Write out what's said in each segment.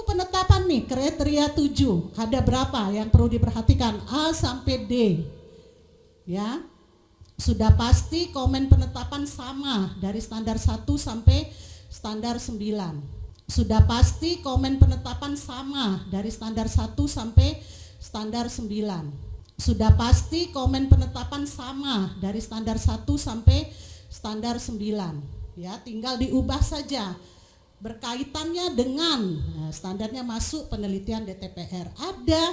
penetapan nih kriteria 7, ada berapa yang perlu diperhatikan A sampai D ya. Sudah pasti komen penetapan sama dari standar 1 sampai standar 9. Sudah pasti komen penetapan sama dari standar 1 sampai standar 9. Sudah pasti komen penetapan sama dari standar 1 sampai standar 9 ya, tinggal diubah saja berkaitannya dengan standarnya masuk penelitian DTPR. Ada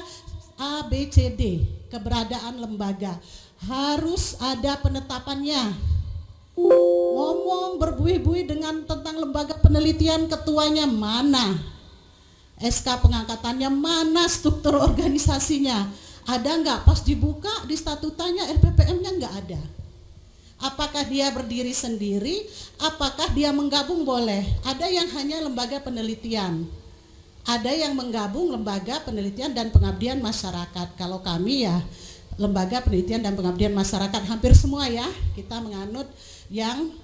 A, B, C, D, keberadaan lembaga, harus ada penetapannya. Ngomong berbuih-buih dengan tentang lembaga penelitian, ketuanya mana, SK pengangkatannya mana, struktur organisasinya ada nggak? Pas dibuka di statutanya LPPM-nya nggak ada. Apakah dia berdiri sendiri, apakah dia menggabung? Boleh. Ada yang hanya lembaga penelitian, ada yang menggabung lembaga penelitian dan pengabdian masyarakat. Kalau kami ya lembaga penelitian dan pengabdian masyarakat, hampir semua ya kita menganut yang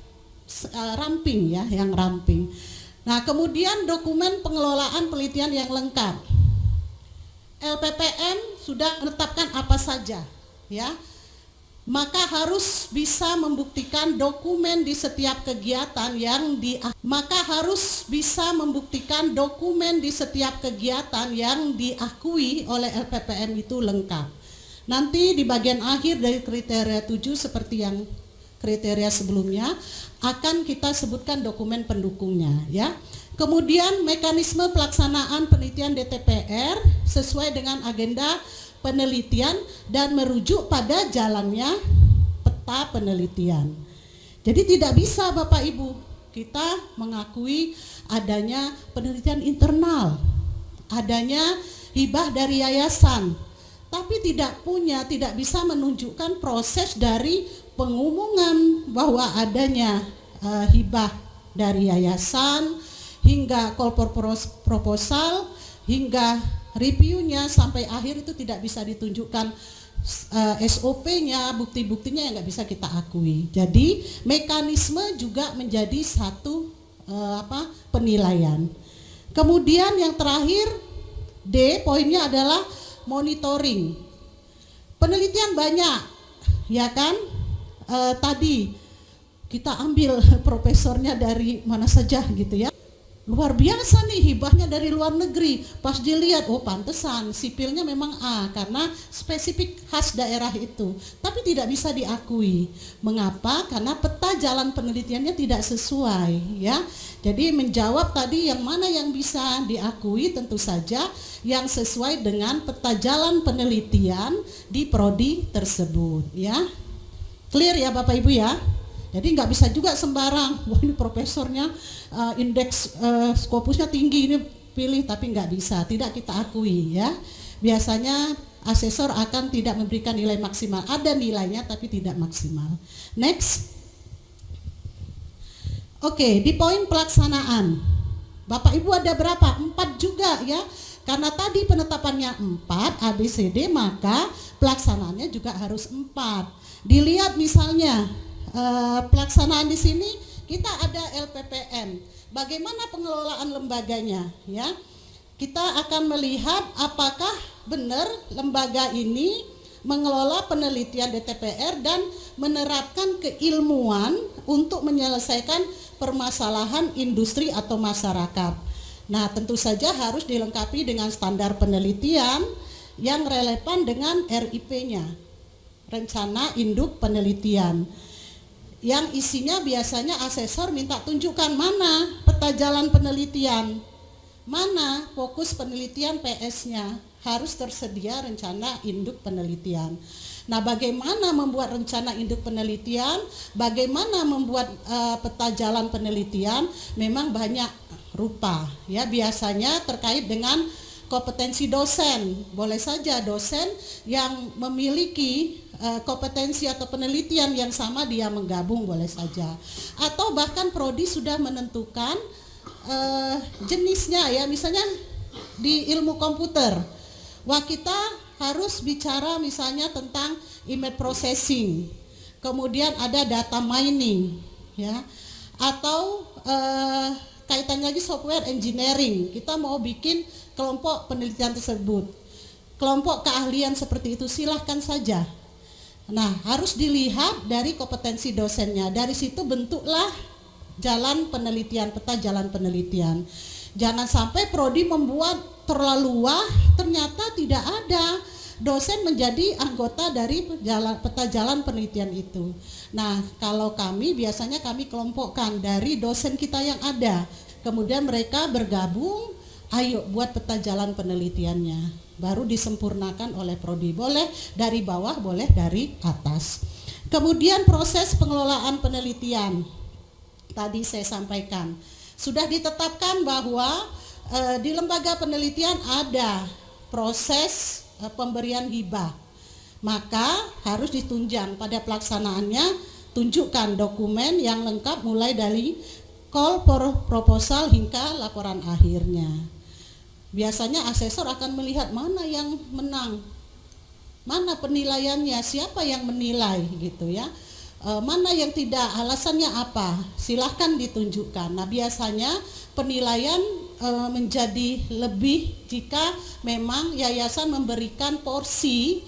ramping ya, yang ramping. Nah, kemudian dokumen pengelolaan penelitian yang lengkap. LPPM sudah menetapkan apa saja ya, maka harus bisa membuktikan dokumen di setiap kegiatan yang diakui oleh LPPM itu lengkap. Nanti di bagian akhir dari kriteria 7 seperti yang kriteria sebelumnya akan kita sebutkan dokumen pendukungnya ya. Kemudian mekanisme pelaksanaan penelitian DTPR sesuai dengan agenda penelitian dan merujuk pada jalannya peta penelitian. Jadi tidak bisa Bapak Ibu kita mengakui adanya penelitian internal, adanya hibah dari yayasan, tapi tidak bisa menunjukkan proses dari pengumuman bahwa adanya hibah dari yayasan hingga call for proposal hingga reviewnya sampai akhir, itu tidak bisa ditunjukkan SOP-nya, bukti-buktinya yang nggak bisa kita akui. Jadi mekanisme juga menjadi satu penilaian. Kemudian yang terakhir D, poinnya adalah monitoring. Penelitian banyak ya kan, tadi kita ambil profesornya dari mana saja gitu ya, luar biasa nih hibahnya dari luar negeri. Pas dilihat, oh pantesan sipilnya memang A karena spesifik khas daerah itu, tapi tidak bisa diakui. Mengapa? Karena peta jalan penelitiannya tidak sesuai ya. Jadi menjawab tadi yang mana yang bisa diakui, tentu saja yang sesuai dengan peta jalan penelitian di prodi tersebut ya. Clear ya Bapak Ibu ya. Jadi nggak bisa juga sembarang, wah ini profesornya indeks Scopusnya tinggi, ini pilih, tapi nggak bisa, tidak kita akui ya. Biasanya asesor akan tidak memberikan nilai maksimal, ada nilainya tapi tidak maksimal. Next. Oke, di poin pelaksanaan Bapak Ibu ada berapa? 4 juga ya. Karena tadi penetapannya 4 ABCD, maka pelaksanaannya juga harus 4. Dilihat misalnya pelaksanaan di sini kita ada LPPM. Bagaimana pengelolaan lembaganya ya? Kita akan melihat apakah benar lembaga ini mengelola penelitian DTPR dan menerapkan keilmuan untuk menyelesaikan permasalahan industri atau masyarakat. Nah, tentu saja harus dilengkapi dengan standar penelitian yang relevan dengan RIP-nya, Rencana Induk Penelitian. Yang isinya biasanya asesor minta tunjukkan mana peta jalan penelitian, mana fokus penelitian PS-nya, harus tersedia rencana induk penelitian. Nah, bagaimana membuat rencana induk penelitian, bagaimana membuat peta jalan penelitian, memang banyak rupa ya. Biasanya terkait dengan kompetensi dosen, boleh saja dosen yang memiliki kompetensi atau penelitian yang sama dia menggabung, boleh saja. Atau bahkan prodi sudah menentukan jenisnya ya, misalnya di ilmu komputer, wah kita harus bicara misalnya tentang image processing, kemudian ada data mining ya, atau kaitan lagi software engineering, kita mau bikin kelompok penelitian tersebut, kelompok keahlian seperti itu, silahkan saja. Nah, harus dilihat dari kompetensi dosennya. Dari situ bentuklah jalan penelitian, peta jalan penelitian. Jangan sampai prodi membuat terlalu wah, ternyata tidak ada dosen menjadi anggota dari peta jalan penelitian itu. Nah, kalau kami biasanya kami kelompokkan dari dosen kita yang ada, kemudian mereka bergabung, ayo buat peta jalan penelitiannya, baru disempurnakan oleh prodi. Boleh dari bawah, boleh dari atas. Kemudian proses pengelolaan penelitian, tadi saya sampaikan, sudah ditetapkan bahwa di lembaga penelitian ada proses pemberian hibah, maka harus ditunjang pada pelaksanaannya, tunjukkan dokumen yang lengkap mulai dari call for proposal hingga laporan akhirnya. Biasanya asesor akan melihat mana yang menang, mana penilaiannya, siapa yang menilai gitu ya, mana yang tidak, alasannya apa, silahkan ditunjukkan. Nah, biasanya penilaian menjadi lebih jika memang yayasan memberikan porsi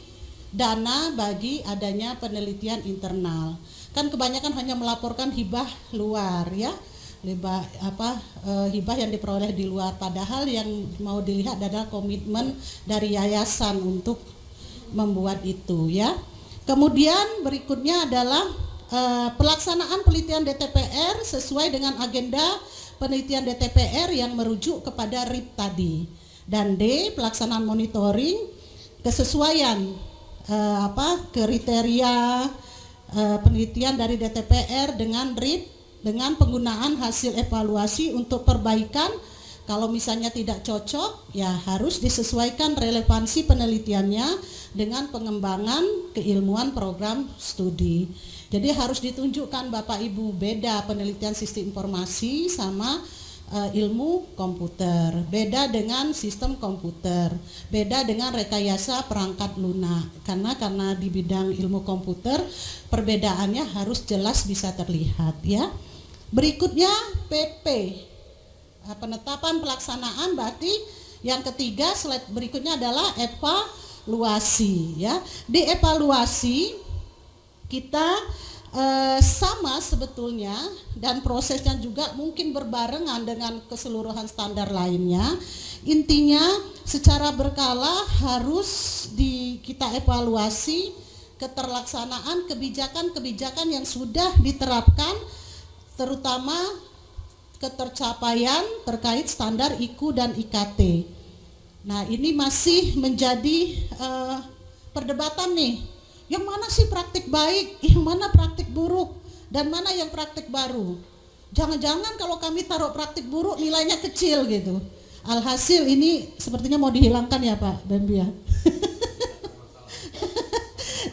dana bagi adanya penelitian internal. Kan kebanyakan hanya melaporkan hibah luar ya, hibah yang diperoleh di luar, padahal yang mau dilihat adalah komitmen dari yayasan untuk membuat itu ya. Kemudian berikutnya adalah pelaksanaan penelitian DTPR sesuai dengan agenda penelitian DTPR yang merujuk kepada RIP tadi. Dan D, pelaksanaan monitoring kesesuaian kriteria penelitian dari DTPR dengan RIP dengan penggunaan hasil evaluasi untuk perbaikan. Kalau misalnya tidak cocok, ya harus disesuaikan relevansi penelitiannya dengan pengembangan keilmuan program studi. Jadi harus ditunjukkan Bapak Ibu, beda penelitian sistem informasi sama ilmu komputer, beda dengan sistem komputer, beda dengan rekayasa perangkat lunak. Karena di bidang ilmu komputer perbedaannya harus jelas bisa terlihat ya. Berikutnya PP, penetapan pelaksanaan, berarti yang ketiga slide berikutnya adalah evaluasi ya. Di evaluasi kita sama sebetulnya dan prosesnya juga mungkin berbarengan dengan keseluruhan standar lainnya. Intinya secara berkala harus kita evaluasi keterlaksanaan kebijakan-kebijakan yang sudah diterapkan, terutama ketercapaian terkait standar IKU dan IKT. Nah, ini masih menjadi perdebatan nih. Yang mana sih praktik baik, yang mana praktik buruk, dan mana yang praktik baru. Jangan-jangan kalau kami taruh praktik buruk nilainya kecil gitu. Alhasil ini sepertinya mau dihilangkan ya Pak Bambi ya.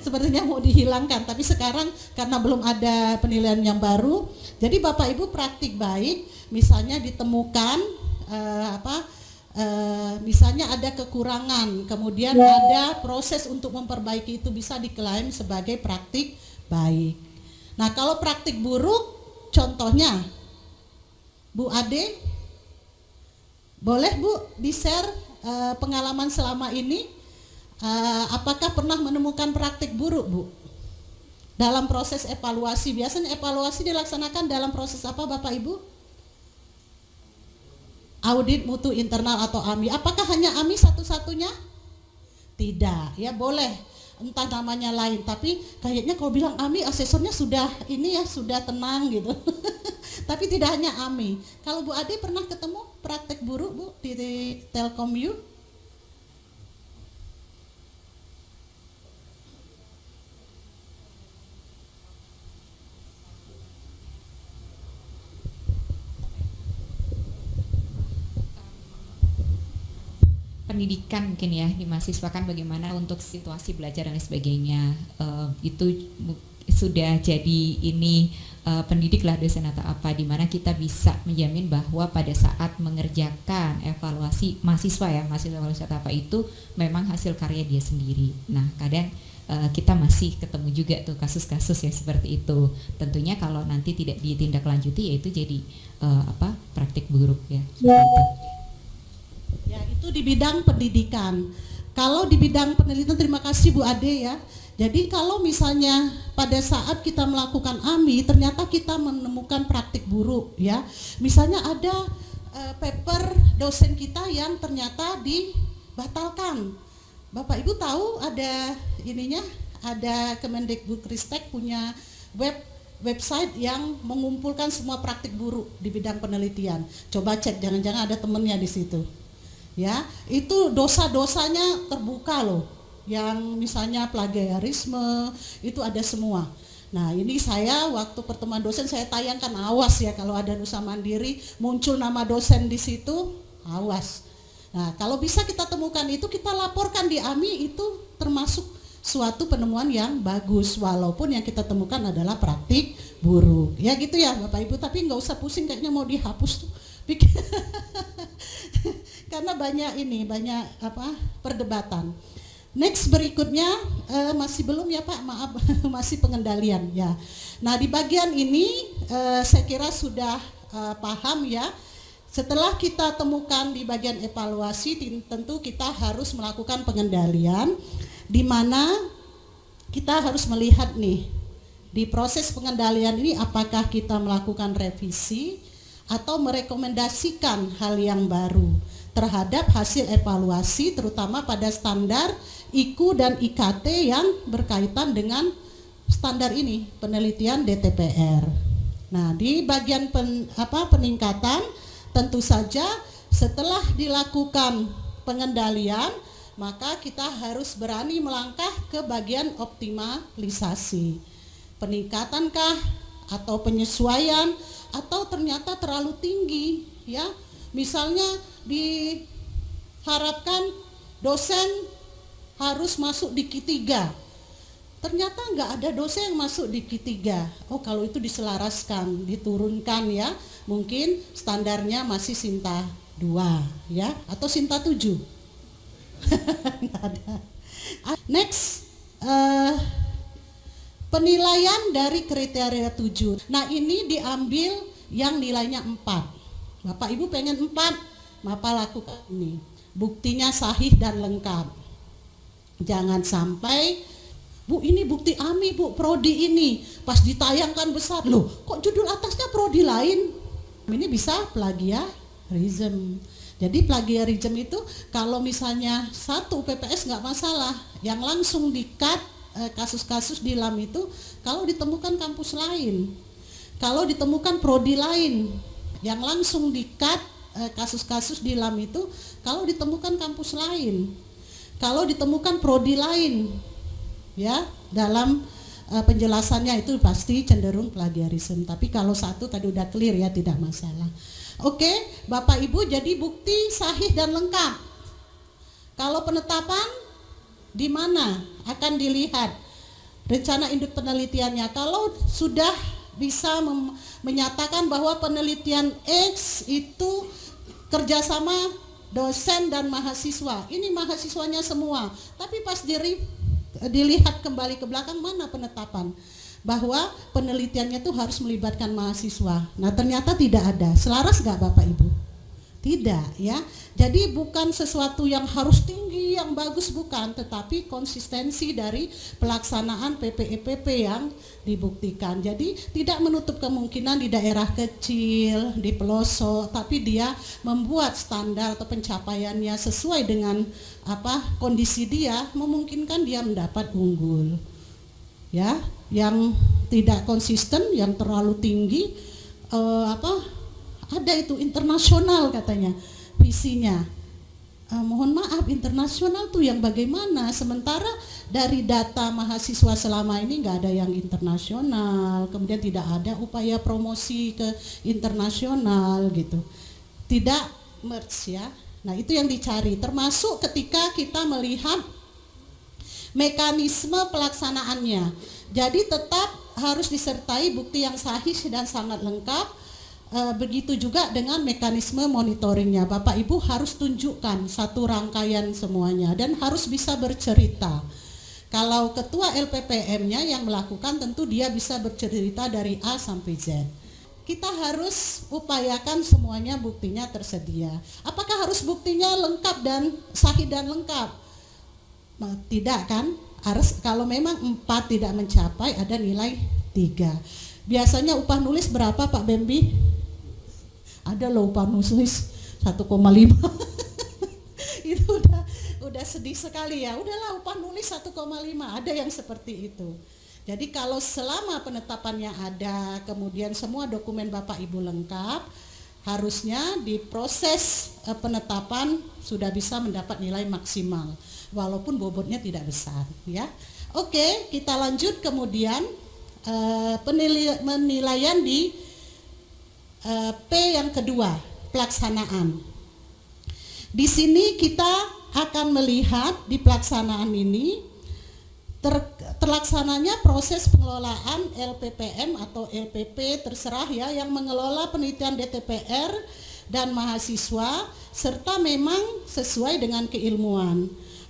Sepertinya mau dihilangkan, tapi sekarang karena belum ada penilaian yang baru, jadi Bapak Ibu praktik baik, misalnya ditemukan misalnya ada kekurangan, kemudian ada proses untuk memperbaiki, itu bisa diklaim sebagai praktik baik. Nah, kalau praktik buruk, contohnya Bu Ade, boleh Bu di-share pengalaman selama ini, apakah pernah menemukan praktik buruk Bu? Dalam proses evaluasi, biasanya evaluasi dilaksanakan dalam proses apa Bapak Ibu? Audit mutu internal atau AMI. Apakah hanya AMI satu-satunya? Tidak, ya boleh entah namanya lain, tapi kayaknya kalau bilang AMI asesornya sudah ini ya, sudah tenang gitu. Tapi tidak hanya AMI. Kalau Bu Ade pernah ketemu praktek buruk Bu di Telkom U? Pendidikan mungkin ya di mahasiswa kan bagaimana untuk situasi belajar dan lain sebagainya, itu sudah jadi ini pendidik lah dosen atau apa, di mana kita bisa menjamin bahwa pada saat mengerjakan evaluasi mahasiswa ya, mahasiswa evaluasi atau apa itu memang hasil karya dia sendiri. Nah, kadang kita masih ketemu juga tuh kasus-kasus ya seperti itu. Tentunya kalau nanti tidak ditindaklanjuti, ya itu jadi praktik buruk ya. Seperti itu. Ya, itu di bidang pendidikan. Kalau di bidang penelitian, terima kasih Bu Ade ya. Jadi kalau misalnya pada saat kita melakukan AMI ternyata kita menemukan praktik buruk ya. Misalnya ada paper dosen kita yang ternyata dibatalkan. Bapak Ibu tahu ada ininya, ada Kemendikbudristek punya website yang mengumpulkan semua praktik buruk di bidang penelitian. Coba cek, jangan-jangan ada temennya di situ. Ya, itu dosa-dosanya terbuka loh. Yang misalnya plagiarisme itu ada semua. Nah, ini saya waktu pertemuan dosen saya tayangkan, awas ya kalau ada Nusa Mandiri muncul nama dosen di situ, awas. Nah, kalau bisa kita temukan itu, kita laporkan di AMI, itu termasuk suatu penemuan yang bagus walaupun yang kita temukan adalah praktik buruk. Ya gitu ya Bapak Ibu, tapi nggak usah pusing kayaknya mau dihapus tuh. Karena banyak perdebatan. Next berikutnya masih belum ya Pak, maaf masih pengendalian ya. Nah di bagian ini saya kira sudah paham ya. Setelah kita temukan di bagian evaluasi, tentu kita harus melakukan pengendalian, di mana kita harus melihat nih di proses pengendalian ini apakah kita melakukan revisi atau merekomendasikan hal yang baru terhadap hasil evaluasi, terutama pada standar IKU dan IKT yang berkaitan dengan standar ini, penelitian DTPR. Nah, di bagian peningkatan, tentu saja setelah dilakukan pengendalian, maka kita harus berani melangkah ke bagian optimalisasi. Peningkatankah atau penyesuaian atau ternyata terlalu tinggi ya. Misalnya diharapkan dosen harus masuk di Q3. Ternyata nggak ada dosen yang masuk di Q3. Oh, kalau itu diselaraskan, diturunkan ya. Mungkin standarnya masih Sinta 2 ya, atau Sinta 7. Nggak ada. Next, penilaian dari kriteria 7. Nah, ini diambil yang nilainya 4. Bapak Ibu pengen 4, Bapak lakukan ini. Buktinya sahih dan lengkap. Jangan sampai, Bu ini bukti AMI Bu, prodi ini, pas ditayangkan besar, loh kok judul atasnya prodi lain? Ini bisa plagiarism. Jadi plagiarism itu kalau misalnya satu PPS nggak masalah, yang langsung di-cut kasus-kasus di LAM itu kalau ditemukan kampus lain, kalau ditemukan prodi lain, yang langsung di-cut kasus-kasus di LAM itu kalau ditemukan kampus lain, kalau ditemukan prodi lain, ya dalam penjelasannya itu pasti cenderung plagiarisme. Tapi kalau satu tadi udah clear ya, tidak masalah. Oke, Bapak Ibu, jadi bukti sahih dan lengkap. Kalau penetapan di mana akan dilihat rencana induk penelitiannya. Kalau sudah bisa menyatakan bahwa penelitian X itu kerjasama dosen dan mahasiswa, ini mahasiswanya semua, tapi pas dilihat kembali ke belakang, mana penetapan bahwa penelitiannya itu harus melibatkan mahasiswa. Nah ternyata tidak ada. Selaras gak Bapak Ibu? Tidak ya. Jadi bukan sesuatu yang harus tinggi, yang bagus, bukan, tetapi konsistensi dari pelaksanaan PPEPP yang dibuktikan. Jadi tidak menutup kemungkinan di daerah kecil, di pelosok, tapi dia membuat standar atau pencapaiannya sesuai dengan kondisi dia, memungkinkan dia mendapat unggul. Ya, yang tidak konsisten, yang terlalu tinggi, ada itu internasional katanya visinya. Mohon maaf, internasional tuh yang bagaimana? Sementara dari data mahasiswa selama ini nggak ada yang internasional, kemudian tidak ada upaya promosi ke internasional gitu, tidak merge ya. Nah itu yang dicari, termasuk ketika kita melihat mekanisme pelaksanaannya. Jadi tetap harus disertai bukti yang sahih dan sangat lengkap. Begitu juga dengan mekanisme monitoringnya. Bapak Ibu harus tunjukkan satu rangkaian semuanya dan harus bisa bercerita. Kalau ketua LPPM-nya yang melakukan, tentu dia bisa bercerita dari A sampai Z. Kita harus upayakan semuanya buktinya tersedia. Apakah harus buktinya lengkap dan sahih dan lengkap? Tidak kan? Harus, kalau memang 4 tidak mencapai, ada nilai 3. Biasanya upah nulis berapa Pak Bembi? Ada loh upah nulis 1,5. Itu udah sedih sekali ya. Udahlah upah nulis 1,5. Ada yang seperti itu. Jadi kalau selama penetapannya ada, kemudian semua dokumen Bapak Ibu lengkap, harusnya di proses penetapan sudah bisa mendapat nilai maksimal, walaupun bobotnya tidak besar ya. Oke, kita lanjut kemudian penilaian di P yang kedua, pelaksanaan. Di sini kita akan melihat di pelaksanaan ini terlaksananya proses pengelolaan LPPM atau LPP terserah ya, yang mengelola penelitian DTPR dan mahasiswa serta memang sesuai dengan keilmuan.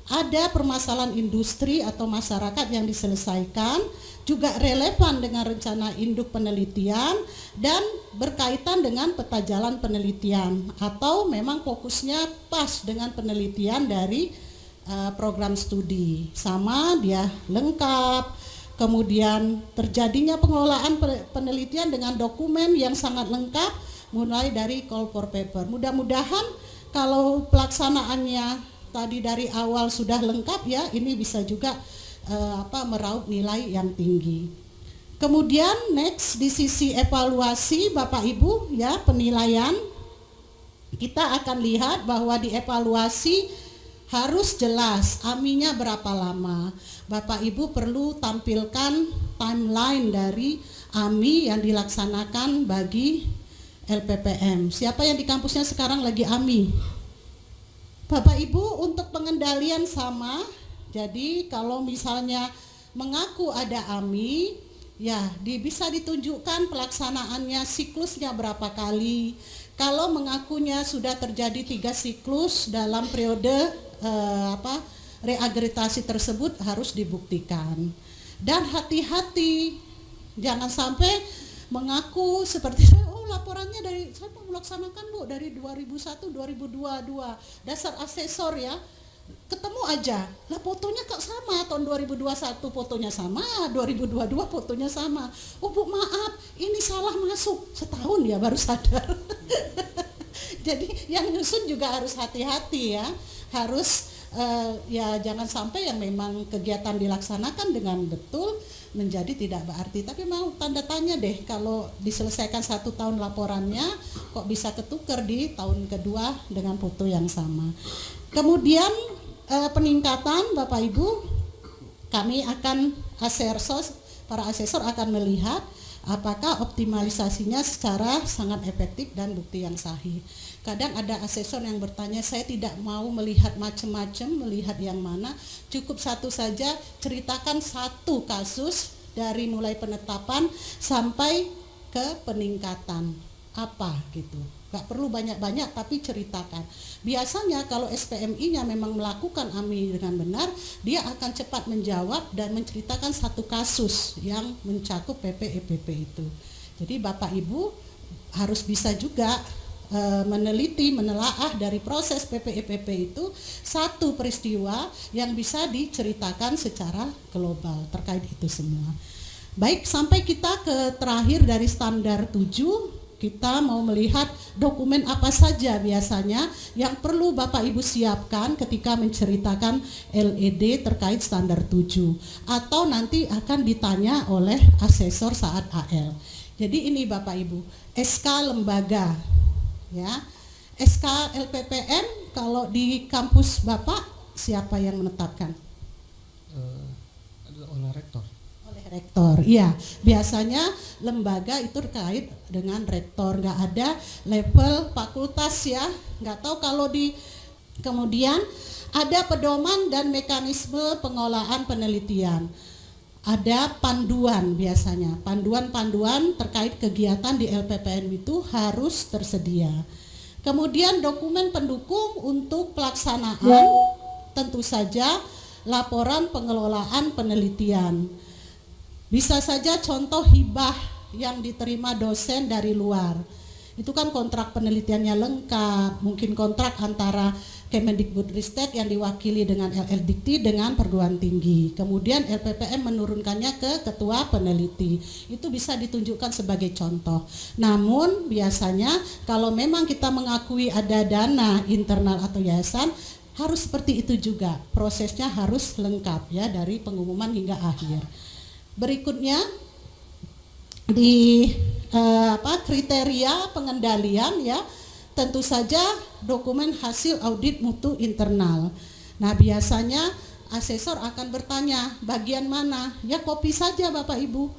Ada permasalahan industri atau masyarakat yang diselesaikan, juga relevan dengan rencana induk penelitian dan berkaitan dengan peta jalan penelitian, atau memang fokusnya pas dengan penelitian dari program studi. Sama, dia lengkap. Kemudian terjadinya pengelolaan penelitian dengan dokumen yang sangat lengkap, mulai dari call for paper. Mudah-mudahan kalau pelaksanaannya tadi dari awal sudah lengkap ya, ini bisa juga meraup nilai yang tinggi. Kemudian next di sisi evaluasi Bapak Ibu ya, penilaian, kita akan lihat bahwa di evaluasi harus jelas AMI-nya berapa lama. Bapak Ibu perlu tampilkan timeline dari AMI yang dilaksanakan bagi LPPM. Siapa yang di kampusnya sekarang lagi AMI? Bapak Ibu, untuk pengendalian sama. Jadi kalau misalnya mengaku ada AMI, ya bisa ditunjukkan pelaksanaannya, siklusnya berapa kali. Kalau mengakunya sudah terjadi 3 siklus dalam periode reagregasi tersebut, harus dibuktikan. Dan hati-hati, jangan sampai mengaku seperti laporannya dari saya melaksanakan Bu dari 2001 2022, dasar asesor ya, ketemu aja lah fotonya kok sama, tahun 2021 fotonya sama, 2022 fotonya sama. Oh Bu maaf, ini salah masuk, setahun ya baru sadar. Jadi yang nyusun juga harus hati-hati ya, harus jangan sampai yang memang kegiatan dilaksanakan dengan betul menjadi tidak berarti. Tapi mau tanda tanya deh, kalau diselesaikan 1 tahun laporannya kok bisa ketukar di tahun kedua dengan foto yang sama. Kemudian peningkatan Bapak Ibu, kami akan para asesor akan melihat apakah optimalisasinya secara sangat efektif dan bukti yang sahih. Kadang ada asesor yang bertanya, saya tidak mau melihat macam-macam, melihat yang mana, cukup satu saja, ceritakan 1 kasus dari mulai penetapan sampai ke peningkatan apa gitu. Gak perlu banyak-banyak tapi ceritakan. Biasanya kalau SPMI-nya memang melakukan AMI dengan benar, dia akan cepat menjawab dan menceritakan 1 kasus yang mencakup PP EPP itu. Jadi Bapak Ibu harus bisa juga meneliti, menelaah dari proses PPEPP itu 1 peristiwa yang bisa diceritakan secara global terkait itu semua. Baik, sampai kita ke terakhir dari standar 7, kita mau melihat dokumen apa saja biasanya yang perlu Bapak Ibu siapkan ketika menceritakan LED terkait standar 7, atau nanti akan ditanya oleh asesor saat AL. Jadi ini Bapak Ibu, SK lembaga ya, SK LPPM kalau di kampus Bapak siapa yang menetapkan? Oleh rektor. Oleh rektor, iya. Biasanya lembaga itu terkait dengan rektor, nggak ada level fakultas ya. Nggak tahu kalau di kemudian ada pedoman dan mekanisme pengolahan penelitian. Ada panduan biasanya, panduan-panduan terkait kegiatan di LPPM itu harus tersedia. Kemudian dokumen pendukung untuk pelaksanaan, tentu saja laporan pengelolaan penelitian. Bisa saja contoh hibah yang diterima dosen dari luar. Itu kan kontrak penelitiannya lengkap, mungkin kontrak antara Kemendikbudristek yang diwakili dengan LLDikti dengan perguruan tinggi. Kemudian LPPM menurunkannya ke ketua peneliti. Itu bisa ditunjukkan sebagai contoh. Namun biasanya kalau memang kita mengakui ada dana internal atau yayasan, harus seperti itu juga. Prosesnya harus lengkap ya dari pengumuman hingga akhir. Berikutnya di kriteria pengendalian ya, tentu saja dokumen hasil audit mutu internal. Nah, biasanya asesor akan bertanya bagian mana? Ya copy saja Bapak Ibu.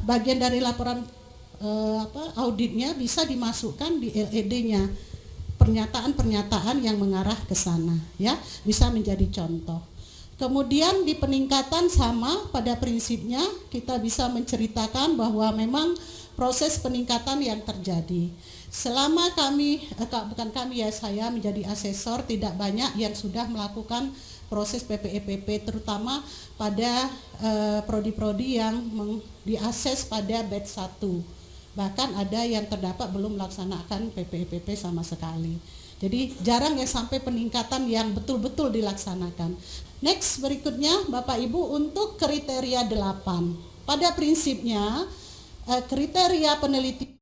Bagian dari laporan auditnya bisa dimasukkan di LED-nya. Pernyataan-pernyataan yang mengarah ke sana ya, bisa menjadi contoh. Kemudian di peningkatan sama pada prinsipnya kita bisa menceritakan bahwa memang proses peningkatan yang terjadi. Selama saya menjadi asesor, tidak banyak yang sudah melakukan proses PPEPP, terutama pada prodi-prodi yang diakses pada batch 1. Bahkan ada yang terdapat belum melaksanakan PPEPP sama sekali. Jadi jarang ya sampai peningkatan yang betul-betul dilaksanakan. Next, berikutnya Bapak Ibu untuk kriteria 8. Pada prinsipnya kriteria peneliti